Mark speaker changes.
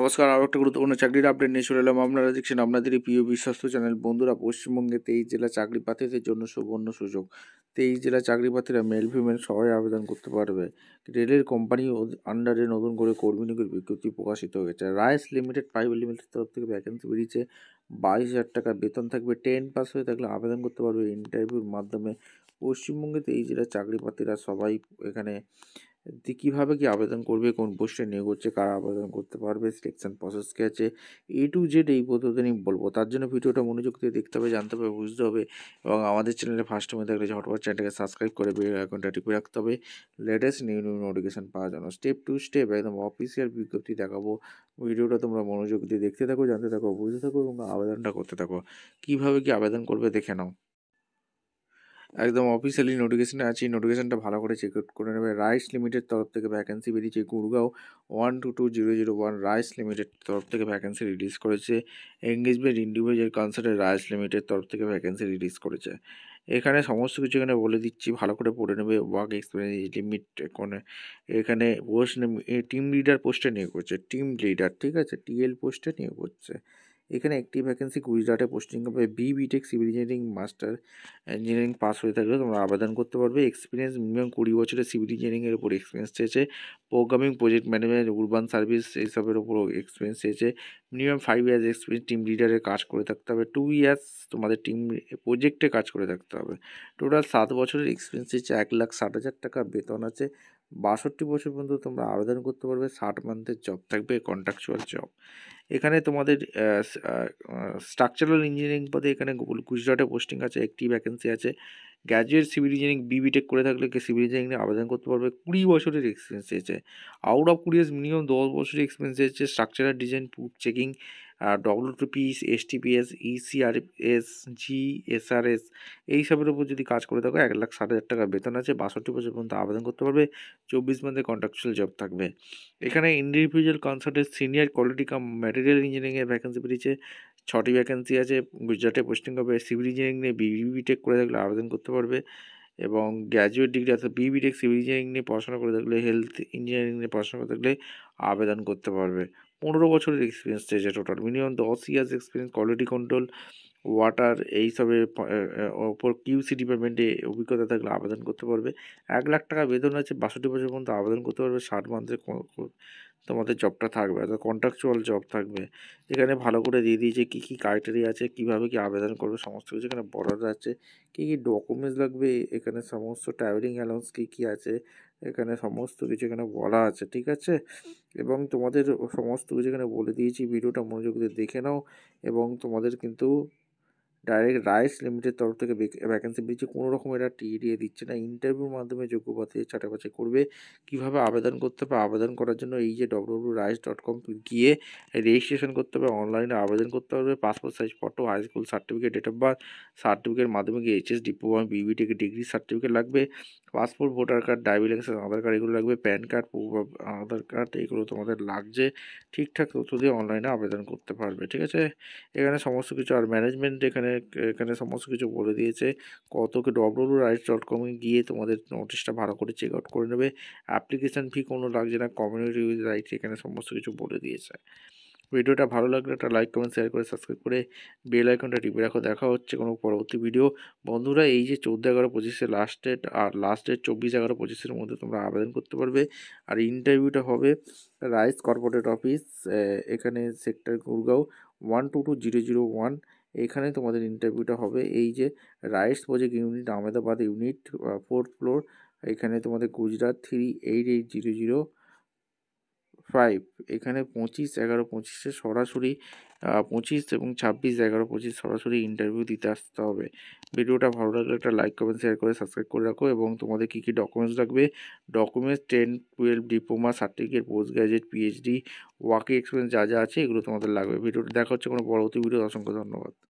Speaker 1: নমস্কার, আরও একটা গুরুত্বপূর্ণ চাকরির আপডেট নিয়ে চলে এলাম। আপনারা দেখছেন আপনাদের এই প্রিয় বিশ্বস্ত চ্যানেল। বন্ধুরা, পশ্চিমবঙ্গে 23 জেলা চাকরি প্রার্থীদের জন্য সুবর্ণ সুযোগ। 23 জেলা চাকরি প্রার্থীরা মেল ফিমেল সবাই আবেদন করতে পারবে। রেলের কোম্পানি আন্ডারে নতুন করে কর্মী নিয়োগের বিজ্ঞপ্তি প্রকাশিত হয়েছে। রাইস লিমিটেড প্রাইভেট লিমিটেড তরফ থেকে ভ্যাকেন্সি বেরিয়েছে। 22,000 টাকা বেতন থাকবে। 10 পাস হয়ে থাকলে আবেদন করতে পারবে ইন্টারভিউর মাধ্যমে। পশ্চিমবঙ্গে 23 জেলার চাকরি প্রার্থীরা সবাই এখানে কীভাবে কি আবেদন করবে, কোন পোস্টে নিয়োগ হচ্ছে, কারা আবেদন করতে পারবে, সিলেকশন প্রসেস কী আছে, A to Z এই পদ্ধতি আমি বলবো। তার জন্য ভিডিওটা মনোযোগ দিয়ে দেখতে হবে, জানতে হবে, বুঝতে হবে। এবং আমাদের চ্যানেলে ফার্স্ট টাইমে থাকলে ঝটপট চ্যানেলটাকে সাবস্ক্রাইব করে বেল আইকনটা টিপে রাখতে হবে লেটেস্ট নিউ নোটিফিকেশান পাওয়ার জন্য। স্টেপ টু স্টেপ একদম অফিসিয়াল বিজ্ঞপ্তি দেখাবো। ভিডিওটা তোমরা মনোযোগ দিয়ে দেখতে থাকো, জানতে থাকো, বুঝতে থাকো এবং আবেদনটা করতে থাকো। কীভাবে কি আবেদন করবে দেখে নাও। একদম অফিসিয়ালি নোটিফিকেশানে আছে, এই নোটিফিকেশানটা ভালো করে চেক আউট করে নেবে। রাইস লিমিটেড তরফ থেকে ভ্যাকেন্সি বেরিয়েছে। গুড়গাঁও 122001 রাইস লিমিটেড তরফ থেকে ভ্যাকেন্সি রিলিজ করেছে। এঙ্গেজমেন্ট ইন্ডিভিজুয়াল কনসাল্টেন্ট রাইস লিমিটেড তরফ থেকে ভ্যাকেন্সি রিলিজ করেছে। এখানে সমস্ত কিছু এখানে বলে দিচ্ছি, ভালো করে পড়ে নেবে। ওয়ার্ক এক্সপিরিয়েন্স লিমিট এখানে পোস্ট টিম লিডার পোস্টে নিয়োগ করছে। টিম লিডার, ঠিক আছে, TL পোস্টে নিয়োগ করছে। এখানে একটি ভ্যাকেন্সি গুজরাটে পোস্টিং হবে। BTech civil engineering master engineering pass হয়ে থাকলে তোমরা আবেদন করতে পারবে। এক্সপিরিয়েন্স মিনিমাম 20 বছরের সিভিল ইঞ্জিনিয়ারিংয়ের উপর এক্সপিরিয়েন্স চেয়েছে। Programming, project management, urban service এইসবের উপরও এক্সপিরিয়েন্স চেয়েছে। মিনিমাম 5 ইয়ার্স এক্সপিরিয়েন্স টিম লিডারের কাজ করে থাকতে হবে। 2 ইয়ার্স তোমাদের টিম প্রজেক্টে কাজ করে থাকতে হবে। টোটাল 7 বছরের এক্সপিরিয়েন্স চেয়েছে। 1,60,000 টাকা বেতন আছে। 62 বছর পর্যন্ত তোমরা আবেদন করতে পারবে। 60 মান্থের জব থাকবে, কন্ট্রাকচুয়াল জব। এখানে তোমাদের স্ট্রাকচারাল ইঞ্জিনিয়ারিং পদে এখানে গুজরাটে পোস্টিং আছে, একটি ভ্যাকেন্সি আছে। গ্র্যাজুয়েট সিভিল ইঞ্জিনিয়ারিং BTech করে থাকলে সিভিল ইঞ্জিনিয়ারিংয়ে আবেদন করতে পারবে। 20 বছরের এক্সপিরিয়েন্স চেয়েছে। আউট অফ 20 ইয়ার্স মিনিমাম 10 বছরের এক্সপিরিয়েন্স চেয়েছে। Structural design, proof checking, WTPS, STPS, ECRS, GSRS এইসবের উপর যদি কাজ করে থাকো 1,60,000 টাকা বেতন আছে। 62 বছর পর্যন্ত আবেদন করতে পারবে। 24 মান্থের কন্ট্রাকচুয়াল জব থাকবে। এখানে ইন্ডিভিজুয়াল কনসালটেন্ট সিনিয়র কোয়ালিটি কাম ম্যাটেরিয়াল ইঞ্জিনিয়ারিংয়ের ভ্যাকেন্সি বেরিয়েছে। 6টি ভ্যাকেন্সি আছে। গুজরাটে পোস্টিং হবে। সিভিল ইঞ্জিনিয়ারিং নিয়ে BTech করে থাকলে আবেদন করতে পারবে। এবং গ্র্যাজুয়েট ডিগ্রি অর্থাৎ BTech সিভিল ইঞ্জিনিয়ারিং নিয়ে পড়াশোনা করে থাকলে, হেলথ ইঞ্জিনিয়ারিং নিয়ে পড়াশোনা করে থাকলে আবেদন করতে পারবে। 15 বছরের এক্সপিরিয়েন্স চেয়েছে total. Minimum 10 years experience quality control, water এইসবের ওপর QC ডিপার্টমেন্টে অভিজ্ঞতা থাকলে আবেদন করতে পারবে। 1,00,000 টাকা বেতন আছে। 62 বছর পর্যন্ত আবেদন করতে পারবে। 60 মান্থের তোমাদের জবটা থাকবে, অর্থাৎ কন্ট্রাকচুয়াল জব থাকবে। এখানে ভালো করে দিয়ে দিয়েছে কী কী ক্রাইটেরিয়া আছে, কীভাবে কি আবেদন করবে, সমস্ত কিছু এখানে বলা আছে। কী কী ডকুমেন্টস লাগবে, এখানে সমস্ত ট্রাভেলিং অ্যালাউন্স কী কী আছে, এখানে সমস্ত কিছু এখানে বলা আছে, ঠিক আছে। এবং তোমাদের সমস্ত কিছু এখানে বলে দিয়েছি। ভিডিওটা মনোযোগ দিয়ে দেখে নাও। এবং তোমাদের কিন্তু ডাইরেক্ট রাইস লিমিটেড তরফ থেকে ভ্যাকেন্সি বেরিয়েছে। কোনো রকম এরা TDA দিচ্ছে না। ইন্টারভিউর মাধ্যমে যোগ্য প্রার্থীদের ছাঁটাই বাছাই করবে। কীভাবে আবেদন করতে হবে, আবেদন করার জন্য এই যে www.rice.com গিয়ে রেজিস্ট্রেশন করতে হবে, অনলাইনে আবেদন করতে হবে। Passport size photo, high school certificate, date of birth certificate, Madhyamik HS diploma, BTech degree certificate লাগবে। Passport, voter card, driving license, Aadhaar card এগুলো লাগবে। প্যান কার্ড, আধার কার্ড এগুলো তোমাদের লাগছে। ঠিকঠাক তথ্য দিয়ে অনলাইনে আবেদন করতে পারবে, ঠিক আছে। এখানে সমস্ত কিছু আর ম্যানেজমেন্ট এখানে সমস্ত কিছু বলে দিয়েছে। www.rice.com গিয়ে তোমাদের নোটিশটা ভালো করে চেক আউট করে নেবে। অ্যাপ্লিকেশান ফি কোনো লাগছে না। কমিউনিটি উইথ রাইট এখানে সমস্ত কিছু বলে দিয়েছে। ভিডিওটা ভালো লাগলে একটা লাইক, কমেন্ট, শেয়ার করে সাবস্ক্রাইব করে বেল আইকনটা টিপে রাখো। দেখা হচ্ছে কোনো পরবর্তী ভিডিও। বন্ধুরা, এই যে 14/11/25 লাস্ট ডেট, আর লাস্ট ডেট 24/11/25 মধ্যে তোমরা আবেদন করতে পারবে। আর ইন্টারভিউটা হবে রাইস কর্পোরেট অফিস, এখানে সেক্টর গুড়গাঁও 122001। এখানে তোমাদের ইন্টারভিউটা হবে। এই যে rice project unit, Ahmedabad unit, 4th floor. এখানে তোমাদের গুজরাট 388005। এখানে 25/11/25 সরাসরি 25 এবং 26/11/25 সরাসরি ইন্টারভিউ দিতে আসতে হবে। ভিডিওটা ভালো লাগলে একটা লাইক, কমেন্ট, শেয়ার করে সাবস্ক্রাইব করে রাখো। এবং তোমাদের কী কী ডকুমেন্টস লাগবে, documents 10, 12 diploma certificate, post graduate, PhD, working experience যা যা আছে এগুলো তোমাদের লাগবে। ভিডিওটা দেখা হচ্ছে কোনো পরবর্তী ভিডিও। অসংখ্য ধন্যবাদ।